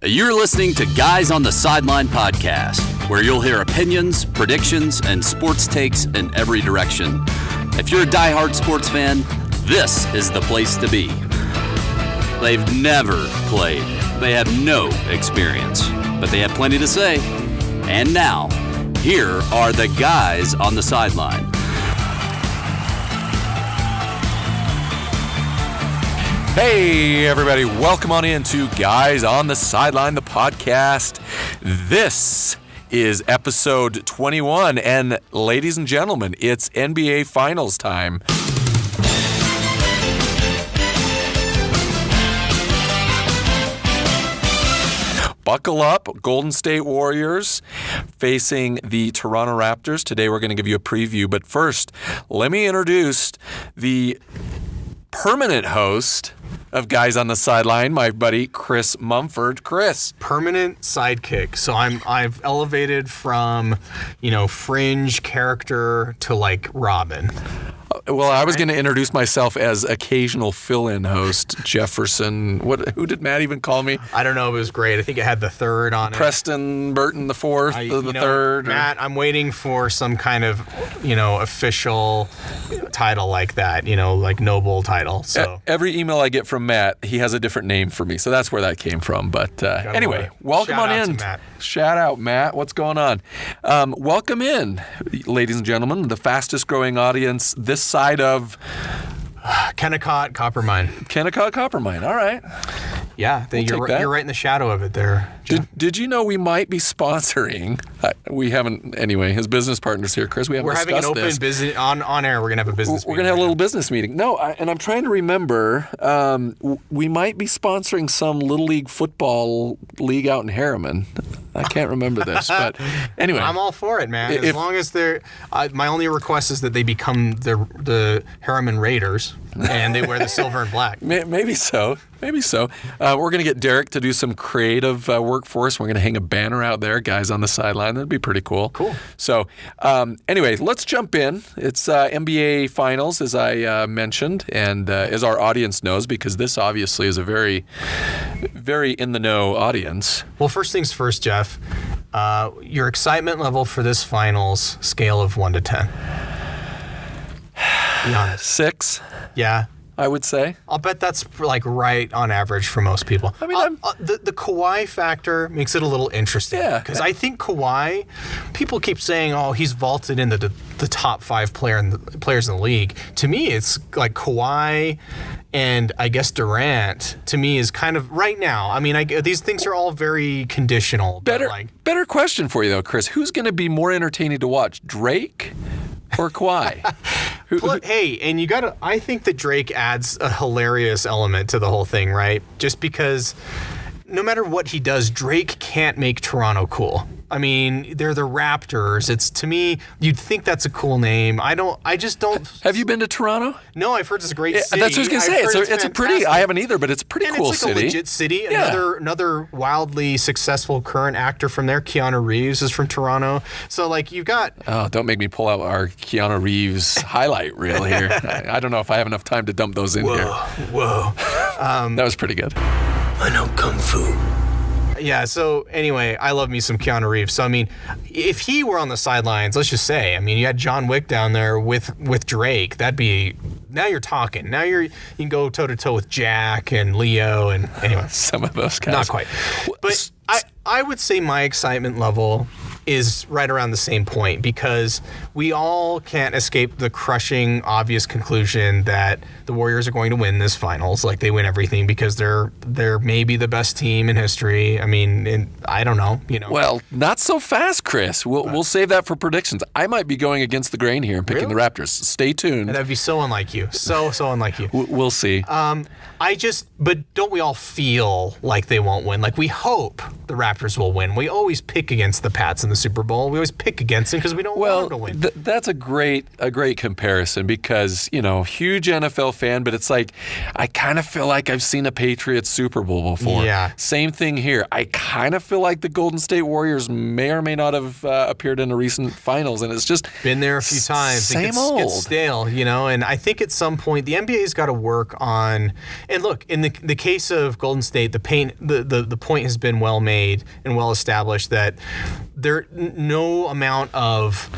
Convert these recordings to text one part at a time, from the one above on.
You're listening to Guys on the Sideline podcast, where you'll hear opinions, predictions, and sports takes in every direction. If you're a diehard sports fan, this is the place to be. They've never played. They have no experience, but they have plenty to say. And now, here are the Guys on the Sideline. Hey, everybody. Welcome on in to Guys on the Sideline, the podcast. This is episode 21, and ladies and gentlemen, it's NBA Finals time. Buckle up, Golden State Warriors facing the Toronto Raptors. Today we're going to give you a preview, but first, let me introduce the permanent host of Guys on the Sideline, my buddy Chris Mumford. Chris. Permanent sidekick. So I've elevated from, fringe character to like Robin. Well, I was going to introduce myself as occasional fill-in host, Jefferson. Who did Matt even call me? I don't know. It was great. I think it had the third on Preston Burton the fourth, the third. Matt, I'm waiting for some kind of, official title like that, like noble title. So every email I get from Matt, he has a different name for me. So that's where that came from. But anyway, welcome Shout on out in. to Matt. Shout out, Matt. What's going on? Welcome in, ladies and gentlemen, the fastest growing audience this side of Kennecott Coppermine. Kennecott Coppermine. All right. Yeah, you're right in the shadow of it there. Did you know we might be sponsoring? We haven't, anyway, his business partner's here, Chris. We're having an open business, on air, we're going to have a business meeting. We're going to have a little business meeting. No, and I'm trying to remember, we might be sponsoring some Little League football league out in Harriman. I can't remember this, but anyway. I'm all for it, man. As long as they're, my only request is that they become the Harriman Raiders and they wear the silver and black. Maybe so. We're going to get Derek to do some creative work for us. We're going to hang a banner out there, Guys on the Sideline. That'd be pretty cool. Cool. So anyway, let's jump in. It's NBA Finals, as I mentioned, and as our audience knows, because this obviously is a very, very in-the-know audience. Well, first things first, Jeff. Your excitement level for this Finals, scale of 1 to 10. Be honest. 6. Yeah. I would say. I'll bet that's like right on average for most people. I mean, the Kawhi factor makes it a little interesting. Yeah. Because I think Kawhi, people keep saying, oh, he's vaulted into the top 5 players in the league. To me, it's like Kawhi and I guess Durant, to me, is kind of right now. I mean, these things are all very conditional. Better question for you, though, Chris. Who's going to be more entertaining to watch, Drake or Kawhi? Hey, and I think that Drake adds a hilarious element to the whole thing, right? Just because no matter what he does, Drake can't make Toronto cool. I mean, they're the Raptors. It's, to me, you'd think that's a cool name. I just don't. Have you been to Toronto? No, I've heard it's a great city. That's what I was going to say. It's a pretty, I haven't either, but it's a pretty cool city. It's like a legit city. Yeah. Another wildly successful current actor from there, Keanu Reeves, is from Toronto. So, like, you've got. Oh, don't make me pull out our Keanu Reeves highlight reel here. I don't know if I have enough time to dump those in here. Whoa. That was pretty good. I know Kung Fu. Yeah, so anyway, I love me some Keanu Reeves. So, I mean, if he were on the sidelines, let's just say, I mean, you had John Wick down there with Drake, that'd be, now you're talking. Now you can go toe-to-toe with Jack and Leo and anyway. Some of those guys. Not quite. But I would say my excitement level is right around the same point because we all can't escape the crushing, obvious conclusion that the Warriors are going to win this Finals. Like, they win everything because they're maybe the best team in history. I mean, I don't know, Well, not so fast, Chris. We'll save that for predictions. I might be going against the grain here and picking the Raptors. Stay tuned. That'd be so unlike you. So unlike you. We'll see. But don't we all feel like they won't win? Like, we hope the Raptors will win. We always pick against the Pats in the Super Bowl. We always pick against them because we don't want them to win. That's a great comparison because, huge NFL fan, but it's like I kind of feel like I've seen a Patriots Super Bowl before. Yeah. Same thing here. I kind of feel like the Golden State Warriors may or may not have appeared in a recent finals, and it's just been there a few times. Same it old. gets stale, and I think at some point the NBA's got to work on. And look, in the case of Golden State, the point has been well made and well established that no amount of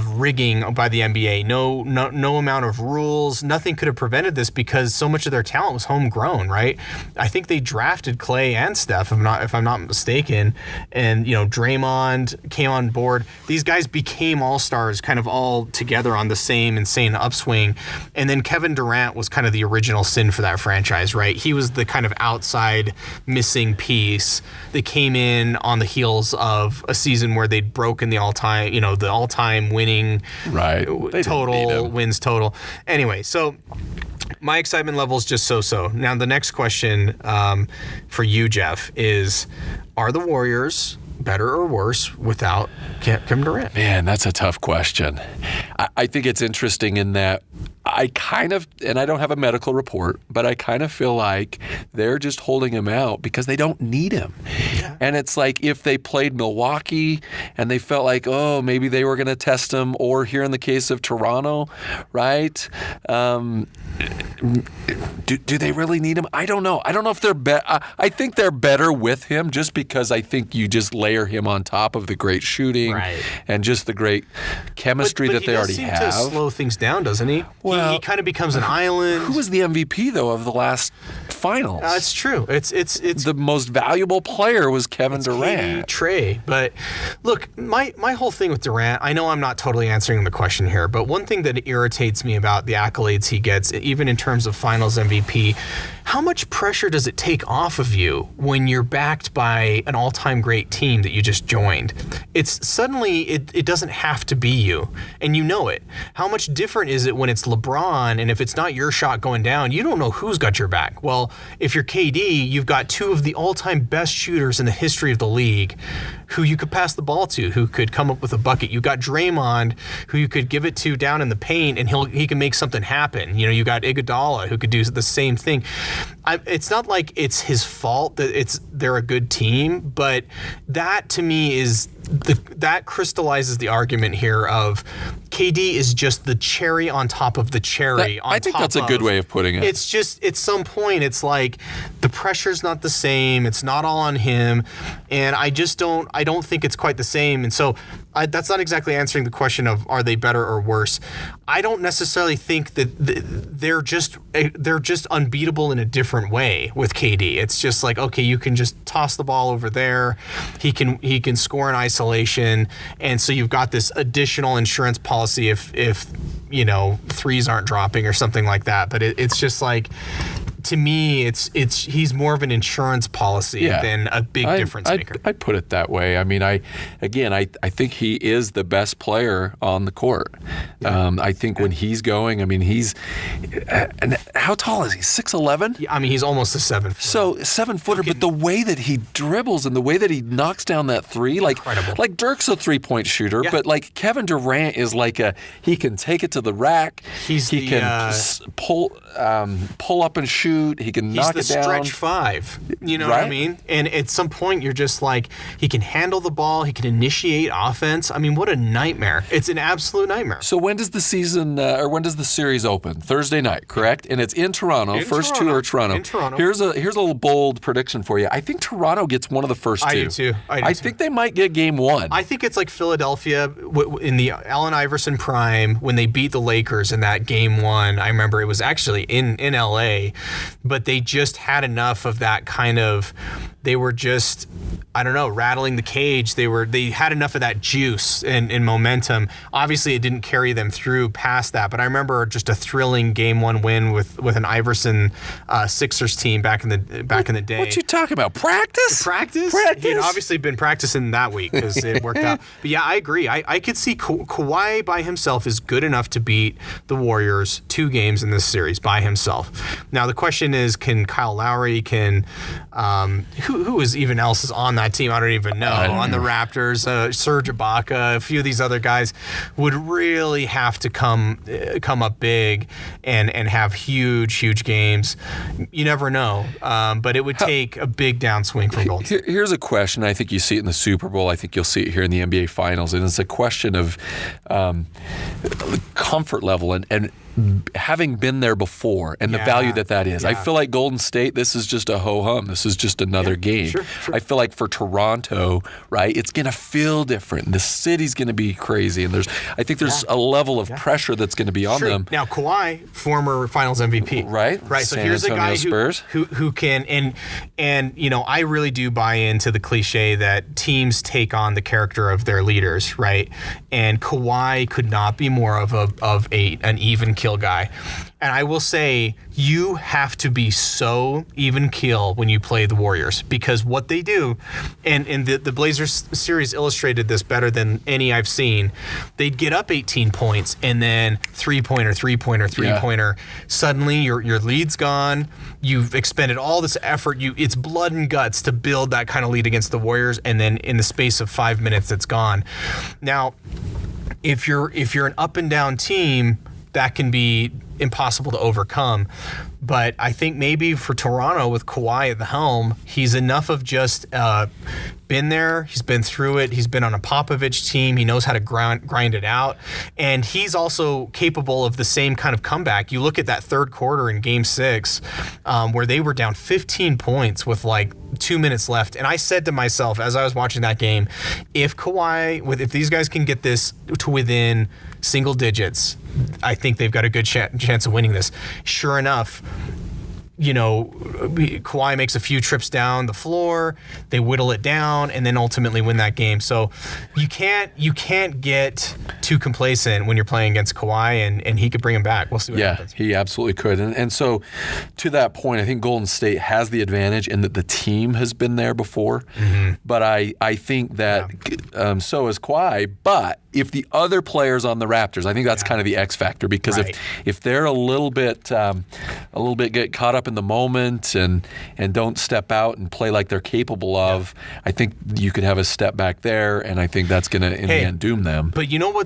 rigging by the NBA, no amount of rules, nothing could have prevented this because so much of their talent was homegrown, right? I think they drafted Clay and Steph, if I'm not mistaken, and Draymond came on board. These guys became all-stars kind of all together on the same insane upswing. And then Kevin Durant was kind of the original sin for that franchise, right? He was the kind of outside missing piece that came in on the heels of a season where they'd broken the all-time winning wins total. Anyway, so my excitement level is just so-so. Now, the next question for you, Jeff, is are the Warriors better or worse without Kevin Durant? Man, that's a tough question. I think it's interesting in that I kind of, and I don't have a medical report, but I kind of feel like they're just holding him out because they don't need him. Yeah. And it's like if they played Milwaukee and they felt like, oh, maybe they were going to test him, or here in the case of Toronto, right? Do they really need him? I don't know. I don't know if they're better. I think they're better with him just because I think you just layer him on top of the great shooting and just the great chemistry that they already have. But he does seem to slow things down, doesn't he? Well, he kind of becomes an island. Who was the MVP, though, of the last finals? It's true. It's the most valuable player was Kevin Durant. Trey. But look, my whole thing with Durant, I know I'm not totally answering the question here, but one thing that irritates me about the accolades he gets, even in terms of finals MVP, how much pressure does it take off of you when you're backed by an all-time great team that you just joined? It's suddenly, it doesn't have to be you, and you know it. How much different is it when it's LeBron, and if it's not your shot going down, you don't know who's got your back? Well, if you're KD, you've got two of the all-time best shooters in the history of the league who you could pass the ball to, who could come up with a bucket. You got Draymond, who you could give it to down in the paint, and he can make something happen. You got Iguodala, who could do the same thing. It's not like it's his fault that they're a good team, but that to me is that crystallizes the argument here of KD is just the cherry on top of the cherry. I think that's a good way of putting it. It's just at some point it's like the pressure's not the same. It's not all on him, and I don't think it's quite the same. And so that's not exactly answering the question of are they better or worse. I don't necessarily think that they're just unbeatable in a different way with KD. It's just like, okay, you can just toss the ball over there. He can score in isolation, and so you've got this additional insurance policy if threes aren't dropping or something like that. But it's just like, to me, he's more of an insurance policy than a big difference maker. I put it that way. I mean, I think he is the best player on the court. I think when he's going, I mean, and how tall is he? 6'11"? I mean, he's almost a 7 footer. So 7-footer, but the way that he dribbles and the way that he knocks down that three, incredible. Like Dirk's a 3-point shooter, but like Kevin Durant is like he can take it to the rack. He can pull up and shoot. He can knock it down. He's the stretch five. You know what I mean? And at some point, you're just like, he can handle the ball. He can initiate offense. I mean, what a nightmare. It's an absolute nightmare. So when does the season, or when does the series open? Thursday night, correct? And it's in Toronto. First two are Toronto. In Toronto. Here's a little bold prediction for you. I think Toronto gets one of the first two. I do too. I think they might get game one. I think it's like Philadelphia in the Allen Iverson prime when they beat the Lakers in that game one. I remember it was actually in LA. But they just had enough of that kind of, they were just, I don't know, rattling the cage. They had enough of that juice and momentum. Obviously, it didn't carry them through past that, but I remember just a thrilling game one win with an Iverson Sixers team back in the day. What you talking about? Practice? He had obviously been practicing that week because it worked out. But yeah, I agree. I could see Kawhi by himself is good enough to beat the Warriors 2 games in this series by himself. Now the question is, can Kyle Lowry, who is even else is on that my team, I don't even know. On the Raptors, Serge Ibaka, a few of these other guys would really have to come up big and have huge games. You never know, but it would take a big downswing from Golden State. Here's a question. I think you see it in the Super Bowl. I think you'll see it here in the NBA Finals. And it's a question of comfort level and having been there before and the value that is. I feel like Golden State, this is just a ho-hum. This is just another game. Sure. I feel like for Toronto, right, it's going to feel different. The city's going to be crazy. And I think there's a level of pressure that's going to be on them. Now, Kawhi, former Finals MVP. Right. So San here's Antonio a guy Spurs. who can, and I really do buy into the cliche that teams take on the character of their leaders, right? And Kawhi could not be more of an even kill guy. And I will say, you have to be so even keel when you play the Warriors, because what they do, and the Blazers series illustrated this better than any I've seen. They'd get up 18 points and then three-pointer. Suddenly your lead's gone. You've expended all this effort. It's blood and guts to build that kind of lead against the Warriors, and then in the space of 5 minutes, it's gone. Now, if you're an up and down team, that can be impossible to overcome. But I think maybe for Toronto with Kawhi at the helm, he's enough of just been there. He's been through it. He's been on a Popovich team. He knows how to grind it out. And he's also capable of the same kind of comeback. You look at that third quarter in Game 6 where they were down 15 points with like 2 minutes left. And I said to myself as I was watching that game, if these guys can get this to within single digits, I think they've got a good chance of winning this. Sure enough, Kawhi makes a few trips down the floor, they whittle it down, and then ultimately win that game. So you can't get too complacent when you're playing against Kawhi, and he could bring him back. We'll see what happens. Yeah, he absolutely could. And so to that point, I think Golden State has the advantage in that the team has been there before. Mm-hmm. But I think that so is Kawhi. But if the other players on the Raptors, I think that's kind of the X factor, because if they're a little bit get caught up in the moment and don't step out and play like they're capable of, I think you could have a step back there, and I think that's going to in the end doom them. But you know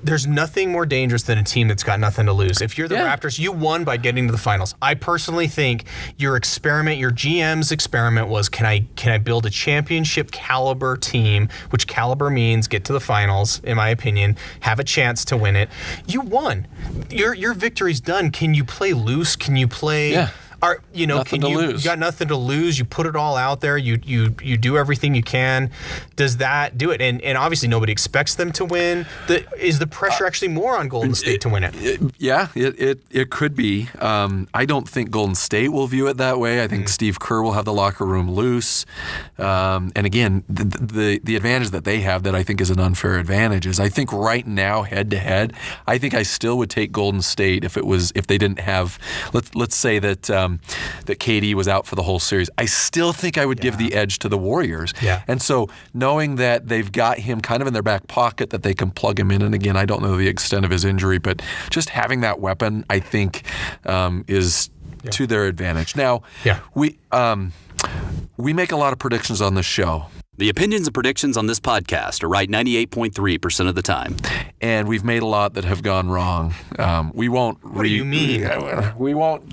there's nothing more dangerous than a team that's got nothing to lose. If you're the Raptors, you won by getting to the finals. I personally think your GM's experiment was, can I build a championship caliber team, which caliber means get to the finals, in my opinion, have a chance to win it. You won. Your victory's done. Can you play loose? Can you play? Yeah. Nothing to lose. You got nothing to lose. You put it all out there. You do everything you can. Does that do it? And obviously nobody expects them to win. Is the pressure actually more on Golden State to win it? It could be. I don't think Golden State will view it that way. I think Steve Kerr will have the locker room loose. And again, the advantage that they have that I think is an unfair advantage is, I think right now, head to head, I think I still would take Golden State if they didn't have, let's say that KD was out for the whole series. I still think I would give the edge to the Warriors. Yeah. And so knowing that they've got him kind of in their back pocket, that they can plug him in, and again, I don't know the extent of his injury, but just having that weapon, I think, is to their advantage. Now, we make a lot of predictions on this show. The opinions and predictions on this podcast are right 98.3% of the time. And we've made a lot that have gone wrong. We won't. What do you mean? We won't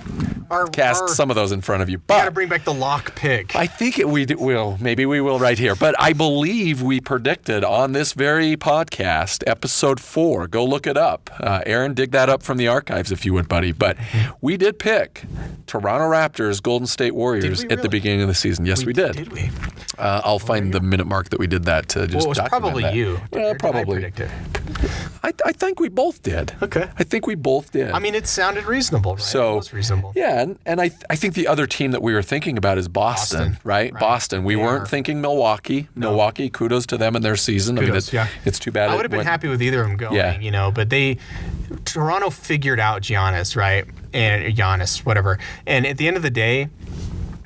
cast some of those in front of you. But we got to bring back the lock pick. I think we will. Maybe we will right here. But I believe we predicted on this very podcast, episode 4. Go look it up. Aaron, dig that up from the archives if you would, buddy. But we did pick Toronto Raptors, Golden State Warriors at the beginning of the season. Yes, we did. Did we? I'll find the minute mark that we did that to just document probably that. You. Well, probably. Did I predict it? I think we both did. Okay. I think we both did. I mean, it sounded reasonable, right? So, it was reasonable. Yeah, and I think the other team that we were thinking about is Boston. Right? Boston. We weren't thinking Milwaukee. No. Milwaukee, kudos to them and their season. Kudos, I mean, it's too bad. I would have been happy with either of them going, but Toronto figured out Giannis, right? And Giannis, whatever. And at the end of the day,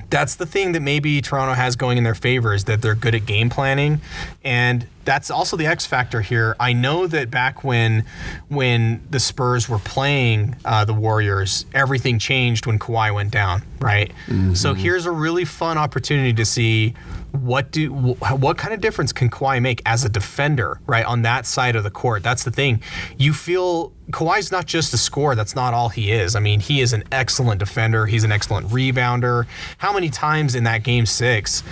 that's the thing that maybe Toronto has going in their favor, is that they're good at game planning, and that's also the X factor here. I know that back when the Spurs were playing the Warriors, everything changed when Kawhi went down, right? Mm-hmm. So here's a really fun opportunity to see what kind of difference can Kawhi make as a defender, right, on that side of the court. That's the thing. You feel Kawhi's not just a scorer. That's not all he is. I mean, he is an excellent defender. He's an excellent rebounder. How many times in that game 6,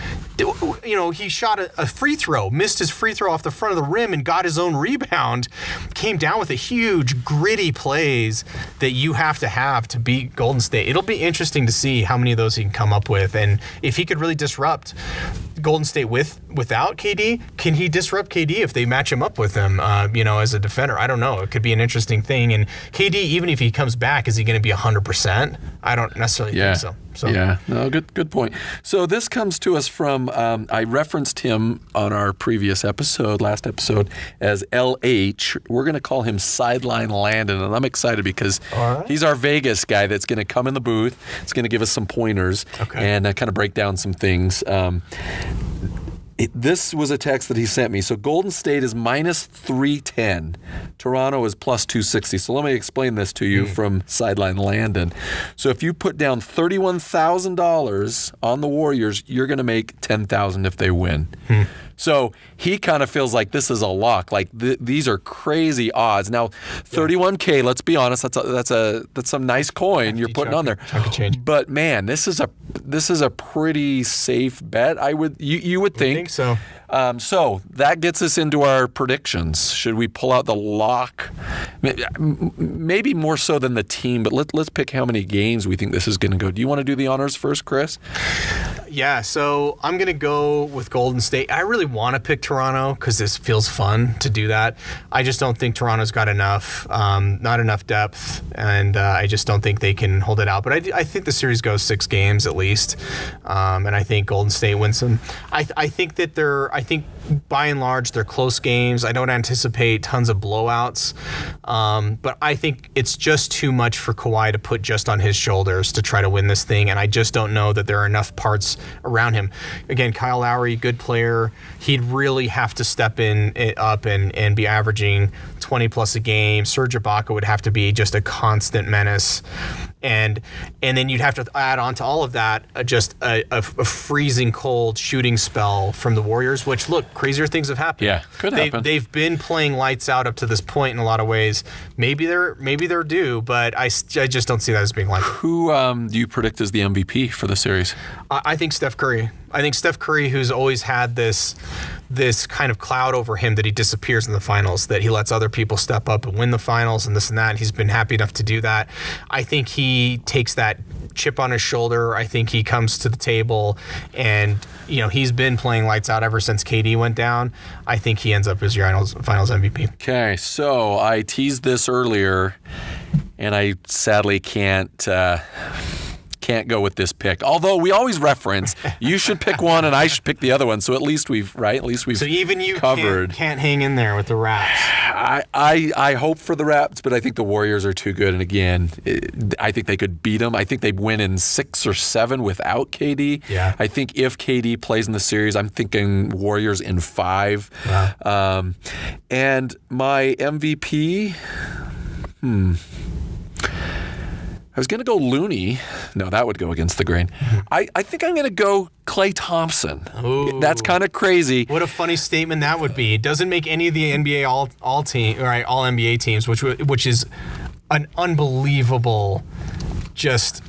he shot a free throw, missed his free throw off the front of the rim and got his own rebound, came down with a huge, gritty plays that you have to beat Golden State. It'll be interesting to see how many of those he can come up with. And if he could really disrupt Golden State without KD, can he disrupt KD if they match him up with him, as a defender? I don't know. It could be an interesting thing. And KD, even if he comes back, is he going to be 100%? I don't necessarily think so. Yeah, no, good point. So this comes to us from, I referenced him on our previous last episode, as LH. We're going to call him Sideline Landon, and I'm excited because he's our Vegas guy that's going to come in the booth. He's going to give us some pointers and kind of break down some things. This was a text that he sent me. So Golden State is minus 310. Toronto is plus 260. So let me explain this to you from Sideline Landon. So if you put down $31,000 on the Warriors, you're going to make $10,000 if they win. So he kind of feels like this is a lock. Like these are crazy odds. Now, 31K. Let's be honest. That's some nice coin you're putting on there. But man, this is a pretty safe bet. You would think. So. So that gets us into our predictions. Should we pull out the lock? Maybe more so than the team, but let's pick how many games we think this is going to go. Do you want to do the honors first, Chris? Yeah, so I'm going to go with Golden State. I really want to pick Toronto because this feels fun to do that. I just don't think Toronto's got enough, not enough depth, and I just don't think they can hold it out. But I think the series goes 6 games at least, and I think Golden State wins them. I think by and large they're close games. I don't anticipate tons of blowouts, but I think it's just too much for Kawhi to put just on his shoulders to try to win this thing, and I just don't know that there are enough parts around him. Again, Kyle Lowry, good player. He'd really have to step up and be averaging 20 plus a game. Serge Ibaka would have to be just a constant menace. And then you'd have to add on to all of that just a freezing cold shooting spell from the Warriors, which, look, crazier things have happened. Yeah, could happen. They've been playing lights out up to this point in a lot of ways. Maybe they're due, but I just don't see that as being likely. Who do you predict as the MVP for the series? I think Steph Curry. I think Steph Curry, who's always had this kind of cloud over him that he disappears in the finals, that he lets other people step up and win the finals and this and that. And he's been happy enough to do that. I think he takes that chip on his shoulder. I think he comes to the table and, he's been playing lights out ever since KD went down. I think he ends up as your finals MVP. Okay, so I teased this earlier and I sadly can't go with this pick. Although we always reference, you should pick one and I should pick the other one. So at least we've So even you covered. Can't hang in there with the Raps. I hope for the Raps, but I think the Warriors are too good. And again, I think they could beat them. I think they'd win in 6 or 7 without KD. Yeah. I think if KD plays in the series, I'm thinking Warriors in 5. Wow. And my MVP, I was going to go Looney. No, that would go against the grain. I think I'm going to go Klay Thompson. Ooh. That's kind of crazy. What a funny statement that would be. It doesn't make any of the NBA all NBA teams, which is an unbelievable just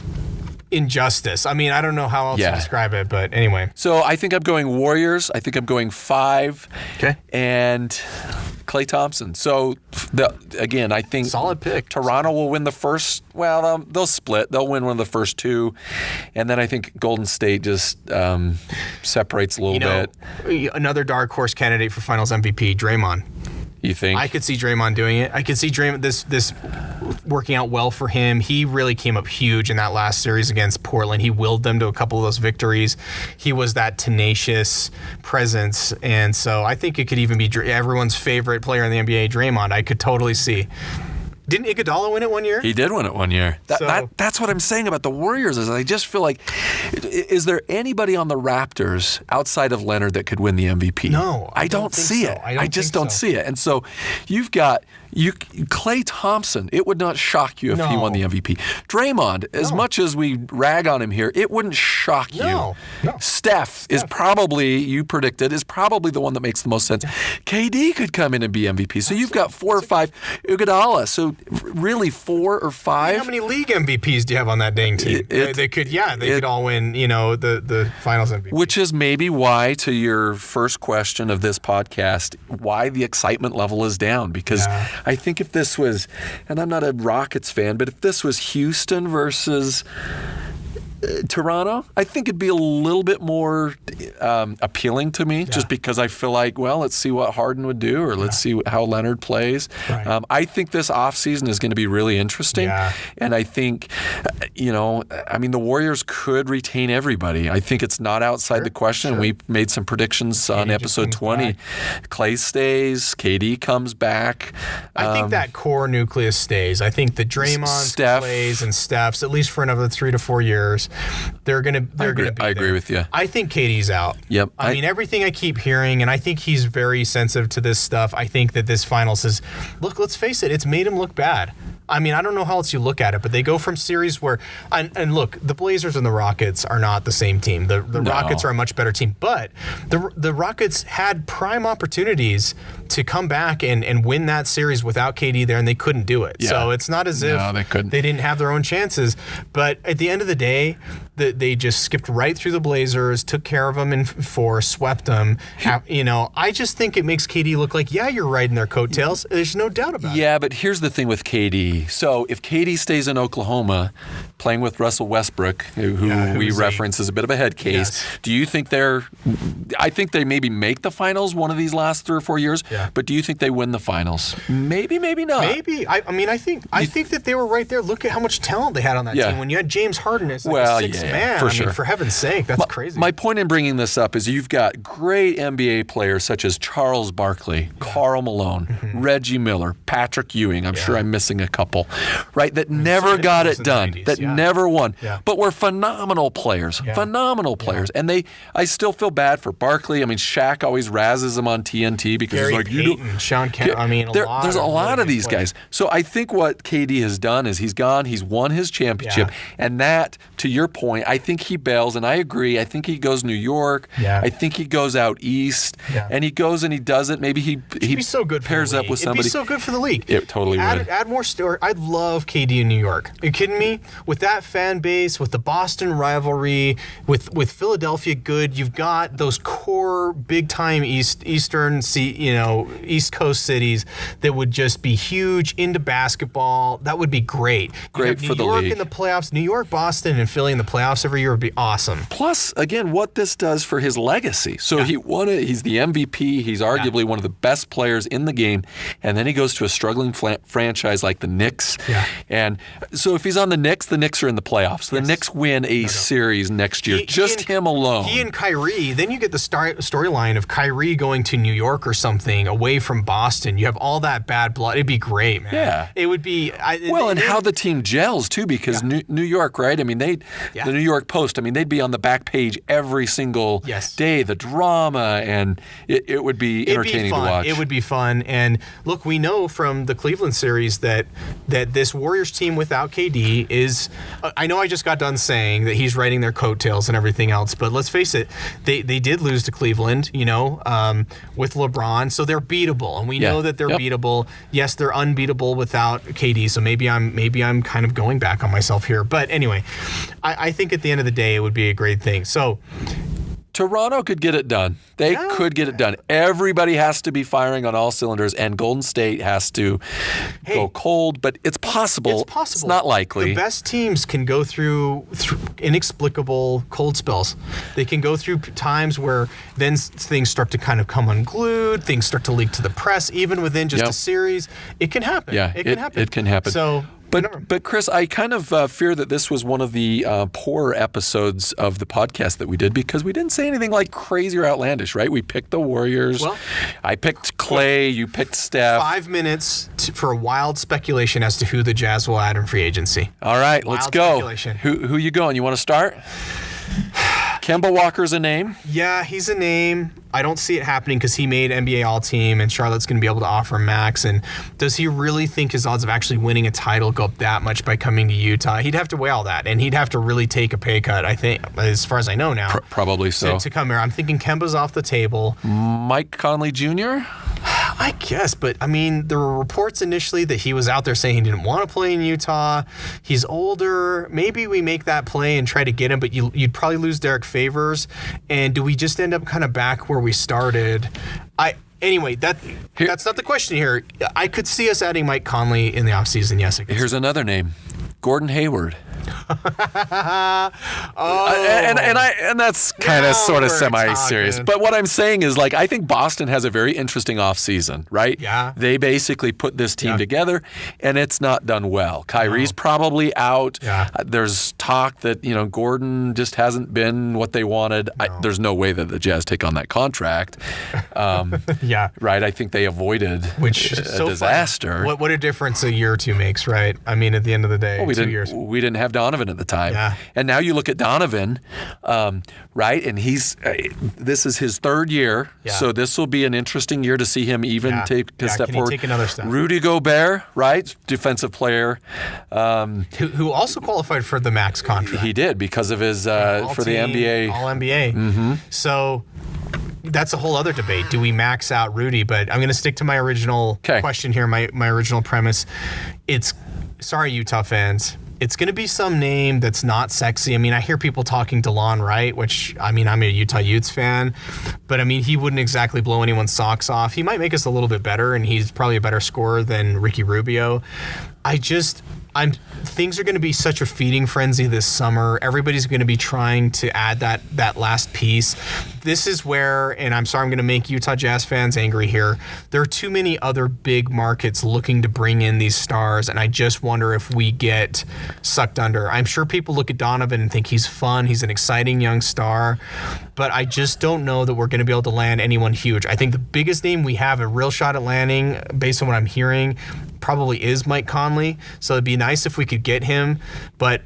injustice. I mean, I don't know how else to describe it, but anyway. So I think I'm going Warriors. I think I'm going 5. Okay. And Klay Thompson. So, again, I think solid pick. Toronto will win the first. Well, they'll split. They'll win one of the first 2, and then I think Golden State just separates a little bit. Another dark horse candidate for Finals MVP, Draymond. You think? I could see Draymond doing it. I could see Draymond this working out well for him. He really came up huge in that last series against Portland. He willed them to a couple of those victories. He was that tenacious presence, and so I think it could even be everyone's favorite player in the NBA, Draymond. I could totally see. Didn't Iguodala win it one year? He did win it one year. That's what I'm saying about the Warriors. Is I just feel like, is there anybody on the Raptors outside of Leonard that could win the MVP? No, I don't see it. I just don't see it. And so you've got Klay Thompson. It would not shock you if he won the MVP. Draymond, as much as we rag on him here, it wouldn't shock you. No. Steph is probably, you predicted, is probably the one that makes the most sense. KD could come in and be MVP. So you've got 4 or 5. Iguodala. So really 4 or 5. How many league MVPs do you have on that dang team? They could all win, the finals MVP. Which is maybe why, to your first question of this podcast, why the excitement level is down. Because I think if this was, and I'm not a Rockets fan, but if this was Houston versus Toronto, I think it'd be a little bit more appealing to me, just because I feel like, well, let's see what Harden would do, or let's see how Leonard plays. Right. I think this offseason is going to be really interesting, and I think, the Warriors could retain everybody. I think it's not outside the question. Sure. We made some predictions on episode 20. Klay stays, KD comes back. I think that core nucleus stays. I think the Draymonds, Klays, and Stephs, at least for another 3 to 4 years. They're gonna be I agree with you. I think KD's out. Yep. I mean, everything I keep hearing, and I think he's very sensitive to this stuff. I think that this finals is, look, let's face it, it's made him look bad. I mean, I don't know how else you look at it, but they go from series where, and look, the Blazers and the Rockets are not the same team. The Rockets are a much better team, but the Rockets had prime opportunities to come back and win that series without KD there, and they couldn't do it. Yeah. So it's not as if they didn't have their own chances. But at the end of the day, they just skipped right through the Blazers, took care of them in 4, swept them. I just think it makes KD look like, you're riding their coattails. There's no doubt about it. Yeah, but here's the thing with KD. So if KD stays in Oklahoma, playing with Russell Westbrook, who we reference as a bit of a head case, do you think I think they maybe make the finals one of these last 3 or 4 years, but do you think they win the finals? Maybe, maybe not. Maybe. I think that they were right there. Look at how much talent they had on that team. When you had James Harden as a 6th man, for sure. For heaven's sake, that's crazy. My point in bringing this up is you've got great NBA players such as Charles Barkley, Karl Malone, Reggie Miller, Patrick Ewing. I'm sure I'm missing a couple. Right, that never got it done, 90s, that never won, but were phenomenal players, and I still feel bad for Barkley. I mean, Shaq always razzes him on TNT because Gary he's like, Payton, Sean Kemp. There's a lot of these guys. So I think what KD has done is he's won his championship, and that, to your point, I think he bails, and I agree. I think he goes New York. I think he goes out east, and he goes and he does it. Maybe he be so good pairs up with somebody. It'd be so good for the league. It totally would. Add more story. I'd love KD in New York. Are you kidding me? With that fan base, with the Boston rivalry, with Philadelphia good, you've got those core big-time East Coast cities that would just be huge into basketball. That would be great. Great for the league. New York in the playoffs, New York, Boston, and Philly in the playoffs every year would be awesome. Plus, again, what this does for his legacy. So he won it. He's the MVP. He's arguably one of the best players in the game. And then he goes to a struggling franchise like the Knicks. And so if he's on the Knicks are in the playoffs. The Knicks win a series next year. Him alone. He and Kyrie. Then you get the storyline of Kyrie going to New York or something away from Boston. You have all that bad blood. It'd be great, man. Yeah. It would be. And how the team gels, too, because New York, right? I mean, the New York Post, I mean, they'd be on the back page every single day, the drama, and it would be entertaining to watch. It would be fun. And look, we know from the Cleveland series that this Warriors team without KD is, I know I just got done saying that he's riding their coattails and everything else, but let's face it, they did lose to Cleveland, with LeBron, so they're beatable, and we know that they're beatable. Yes, they're unbeatable without KD, so maybe I'm kind of going back on myself here, but anyway, I think at the end of the day, it would be a great thing. So Toronto could get it done. They could get it done. Everybody has to be firing on all cylinders, and Golden State has to go cold, but it's possible. It's possible. It's not likely. The best teams can go through inexplicable cold spells. They can go through times where then things start to kind of come unglued, things start to leak to the press, even within just a series. It can happen. Yeah, it can happen. It can happen. So But Chris, I kind of fear that this was one of the poorer episodes of the podcast that we did because we didn't say anything like crazy or outlandish, right? We picked the Warriors. Well, I picked Clay. You picked Steph. 5 minutes for a wild speculation as to who the Jazz will add in free agency. All right, Wild let's go. speculation. Who you going? You want to start? Kemba Walker's a name. Yeah, he's a name. I don't see it happening because he made NBA All-Team, and Charlotte's going to be able to offer him max. And does he really think his odds of actually winning a title go up that much by coming to Utah? He'd have to weigh all that, and he'd have to really take a pay cut, I think, as far as I know now. Probably so. To come here. I'm thinking Kemba's off the table. Mike Conley Jr.? I guess, but I mean, there were reports initially that he was out there saying he didn't want to play in Utah. He's older. Maybe we make that play and try to get him, but you'd probably lose Derek Favors. And do we just end up kind of back where we started? Anyway, that's not the question here. I could see us adding Mike Conley in the offseason, yes. Here's another name, Gordon Hayward. And that's kind of sort of semi-serious. But what I'm saying is, like, I think Boston has a very interesting offseason, right? Yeah. They basically put this team together, and it's not done well. Kyrie's probably out. Yeah. There's talk that, Gordon just hasn't been what they wanted. No. There's no way that the Jazz take on that contract. Yeah. Right? I think they avoided a disaster. What a difference a year or two makes, right? I mean, at the end of the day, 2 years. We didn't have Donovan at the time. Yeah. And now you look at Donovan, right? And this is his third year. Yeah. So this will be an interesting year to see him even take a step Can forward. he take another step? Rudy Gobert, right? Defensive player. Who also qualified for the max contract. He did because of his, for the NBA. All-NBA. Mm-hmm. So that's a whole other debate. Do we max out Rudy? But I'm going to stick to my original question here, my original premise. Sorry, Utah fans. It's going to be some name that's not sexy. I mean, I hear people talking DeLon Wright, which, I mean, I'm a Utah Utes fan, but I mean, he wouldn't exactly blow anyone's socks off. He might make us a little bit better, and he's probably a better scorer than Ricky Rubio. Things are going to be such a feeding frenzy this summer. Everybody's going to be trying to add that last piece. This is where, and I'm sorry I'm going to make Utah Jazz fans angry here, there are too many other big markets looking to bring in these stars, and I just wonder if we get sucked under. I'm sure people look at Donovan and think he's fun, he's an exciting young star, but I just don't know that we're going to be able to land anyone huge. I think the biggest name we have a real shot at landing, based on what I'm hearing, probably is Mike Conley. So it'd be nice if we could get him, but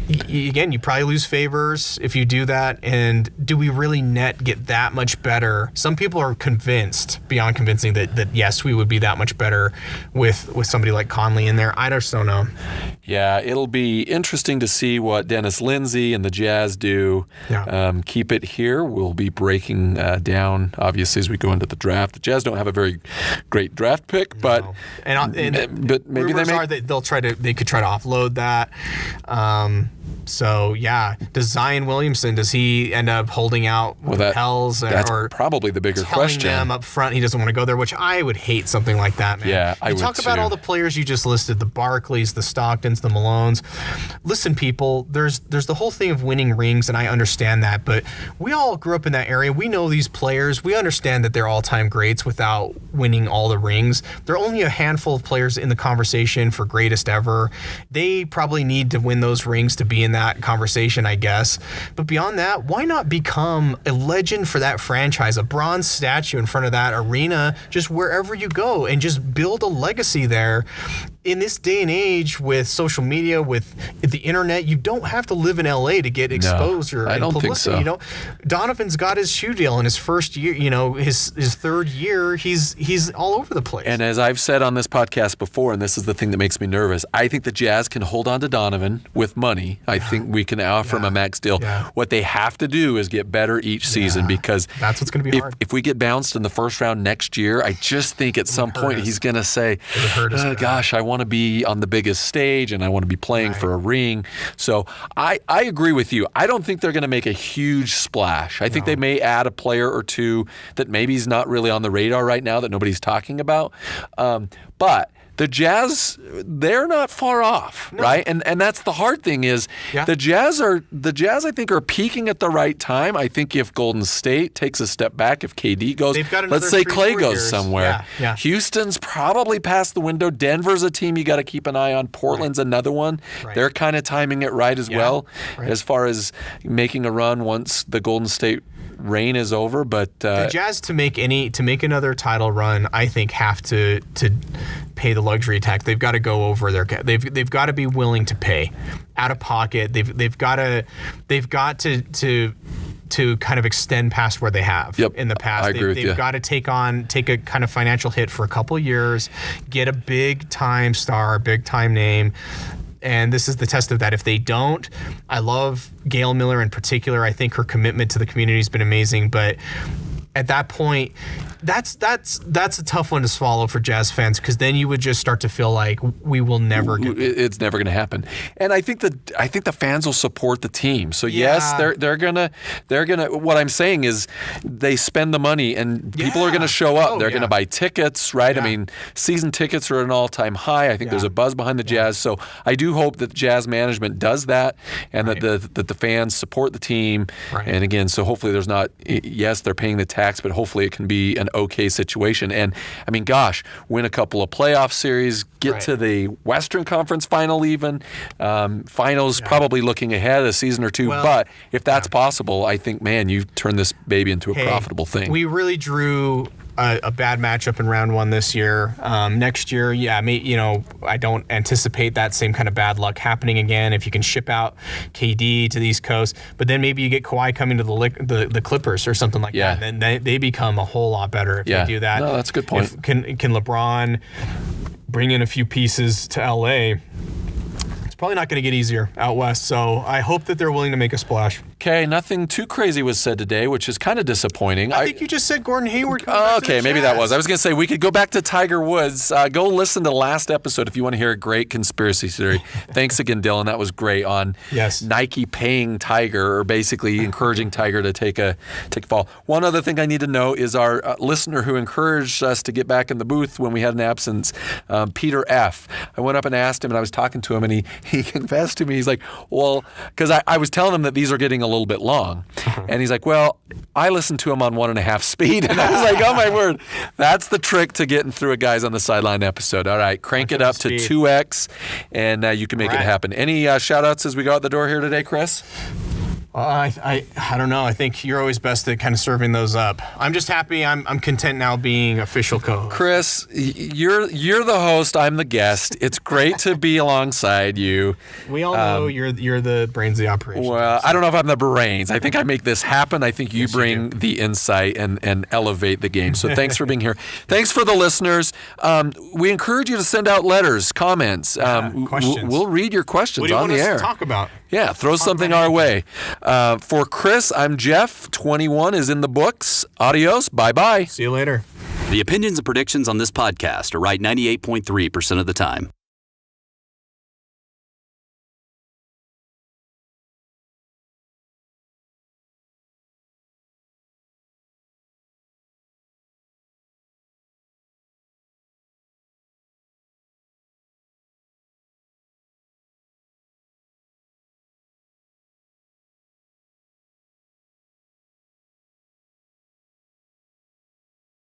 again, you probably lose Favors if you do that. And do we really net get that much better? Some people are convinced, beyond convincing, that yes, we would be that much better with somebody like Conley in there. I just don't know. Yeah, it'll be interesting to see what Dennis Lindsey and the Jazz do. Yeah. Keep it here. We'll be breaking down, obviously, as we go into the draft. The Jazz don't have a very great draft pick, but but maybe they could try to offload that. So yeah, does Zion Williamson, does he end up holding out with the Pels? That's or probably the bigger telling question. them up front he doesn't want to go there, which I would hate something like that, man. Yeah, I would talk about too. all the players you just listed, the Barkleys, the Stocktons, the Malones. Listen, people, there's the whole thing of winning rings, and I understand that, but we all grew up in that area. We know these players. We understand that they're all-time greats without winning all the rings. There are only a handful of players in the conversation for greatest ever. They probably need to win those rings to be in that conversation, I guess. But beyond that, why not become a legend for that franchise, a bronze statue in front of that arena, just wherever you go, and just build a legacy there? In this day and age with social media, with the internet, you don't have to live in LA to get exposure and publicity. Think so. Donovan's got his shoe deal in his first year, his third year, he's all over the place. And as I've said on this podcast before, and this is the thing that makes me nervous, I think the Jazz can hold on to Donovan with money. I think we can offer him a max deal. Yeah. What they have to do is get better each season, because that's what's going to be hard. If we get bounced in the first round next year, I just think at some point he's going to say, gosh, I want to be on the biggest stage and I want to be playing for a ring. So I agree with you. I don't think they're going to make a huge splash. I think they may add a player or two that maybe is not really on the radar right now that nobody's talking about. But the Jazz, they're not far off, right? And that's the hard thing is the Jazz I think are peaking at the right time. I think if Golden State takes a step back, if KD goes, let's say Clay goes somewhere. Yeah. Houston's probably past the window. Denver's a team you got to keep an eye on. Portland's another one. Right. They're kind of timing it right as well, as far as making a run once the Golden State reign is over. But the Jazz to make another title run, I think have to pay the luxury tax. They've got to go over their. They've got to be willing to pay out of pocket. They've got to kind of extend past where they have in the past. I agree with you. They've got to take a kind of financial hit for a couple years, get a big time star, big time name. And this is the test of that. If they don't, I love Gail Miller in particular. I think her commitment to the community has been amazing. But at that point, that's a tough one to swallow for Jazz fans, because then you would just start to feel like we will never get. It's never going to happen. And I think the fans will support the team. So yes, they're gonna. What I'm saying is, they spend the money and people are going to show up. They're going to buy tickets, right? I mean, season tickets are at an all-time high. I think there's a buzz behind the Jazz. So I do hope that Jazz management does that, and that the fans support the team. Right. And again, so hopefully there's not. Yes, they're paying the tax, but hopefully it can be an okay situation. And I mean, gosh, win a couple of playoff series, get to the Western Conference final even. Finals probably looking ahead a season or two. But if that's possible, I think, man, you've turned this baby into a profitable thing. We really drew a bad matchup in round one this year. Next year, I don't anticipate that same kind of bad luck happening again. If you can ship out KD to the East Coast, but then maybe you get Kawhi coming to the Clippers or something like that, then they become a whole lot better if they do that. No, that's a good point. Can LeBron bring in a few pieces to LA? It's probably not going to get easier out west, so I hope that they're willing to make a splash. Okay, nothing too crazy was said today, which is kind of disappointing. I think you just said Gordon Hayward. Okay, maybe that was. I was going to say we could go back to Tiger Woods. Go listen to the last episode if you want to hear a great conspiracy theory. Thanks again, Dylan. That was great on Nike paying Tiger, or basically encouraging Tiger to take a fall. One other thing I need to know is our listener who encouraged us to get back in the booth when we had an absence, Peter F. I went up and asked him, and I was talking to him, and he confessed to me. He's like, well, because I was telling him that these are getting a little bit long. And he's like, well, I listened to him on 1.5 speed. And I was like, oh my word. That's the trick to getting through a Guys on the Sideline episode. All right, crank it up to 2x, and you can make it happen. Any shout outs as we go out the door here today, Chris? I don't know. I think you're always best at kind of serving those up. I'm just happy. I'm content now being official co-host. Chris, you're the host. I'm the guest. It's great to be alongside you. We all know you're the brains of the operation. Well, I don't know if I'm the brains. I think I make this happen. I think you bring the insight and elevate the game. So thanks for being here. Thanks for the listeners. We encourage you to send out letters, comments. Questions. We'll read your questions on the air. What do you want us to talk about? Yeah, throw something our way. For Chris, I'm Jeff. 21 is in the books. Adios. Bye-bye. See you later. The opinions and predictions on this podcast are right 98.3% of the time.